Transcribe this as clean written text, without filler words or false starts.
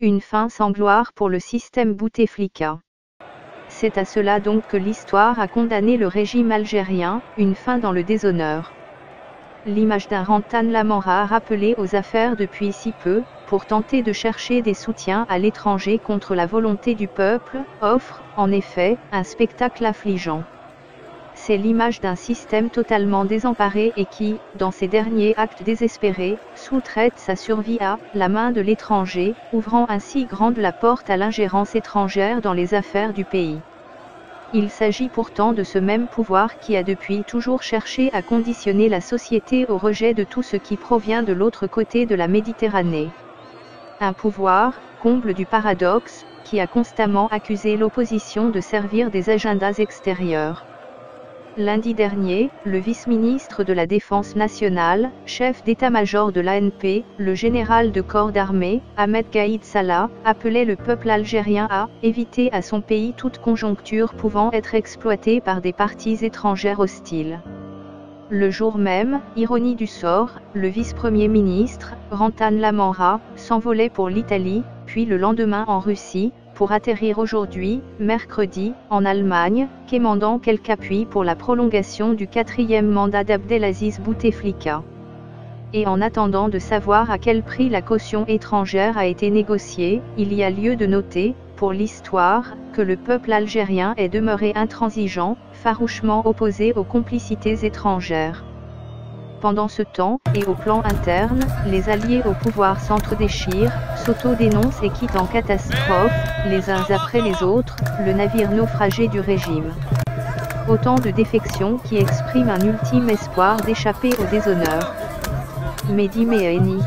une fin sans gloire pour le système Bouteflika. C'est à cela donc que l'histoire a condamné le régime algérien, une fin dans le déshonneur. L'image d'un Rantan Lamamra rappelé aux affaires depuis si peu, pour tenter de chercher des soutiens à l'étranger contre la volonté du peuple, offre, en effet, un spectacle affligeant. C'est l'image d'un système totalement désemparé et qui, dans ses derniers actes désespérés, sous-traite sa survie à la main de l'étranger, ouvrant ainsi grande la porte à l'ingérence étrangère dans les affaires du pays. Il s'agit pourtant de ce même pouvoir qui a depuis toujours cherché à conditionner la société au rejet de tout ce qui provient de l'autre côté de la Méditerranée. Un pouvoir, comble du paradoxe, qui a constamment accusé l'opposition de servir des agendas extérieurs. Lundi dernier, le vice-ministre de la Défense nationale, chef d'état-major de l'ANP, le général de corps d'armée, Ahmed Gaïd Salah, appelait le peuple algérien à éviter à son pays toute conjoncture pouvant être exploitée par des parties étrangères hostiles. Le jour même, ironie du sort, le vice-premier ministre, Rantan Lamamra, s'envolait pour l'Italie, puis le lendemain en Russie, pour atterrir aujourd'hui, mercredi, en Allemagne, quémandant quelque appui pour la prolongation du 4e mandat d'Abdelaziz Bouteflika. Et en attendant de savoir à quel prix la caution étrangère a été négociée, il y a lieu de noter, pour l'histoire, que le peuple algérien est demeuré intransigeant, farouchement opposé aux complicités étrangères. Pendant ce temps, et au plan interne, les alliés au pouvoir s'entre-déchirent, s'auto-dénoncent et quittent en catastrophe, les uns après les autres, le navire naufragé du régime. Autant de défections qui expriment un ultime espoir d'échapper au déshonneur. Mehdi Meheni.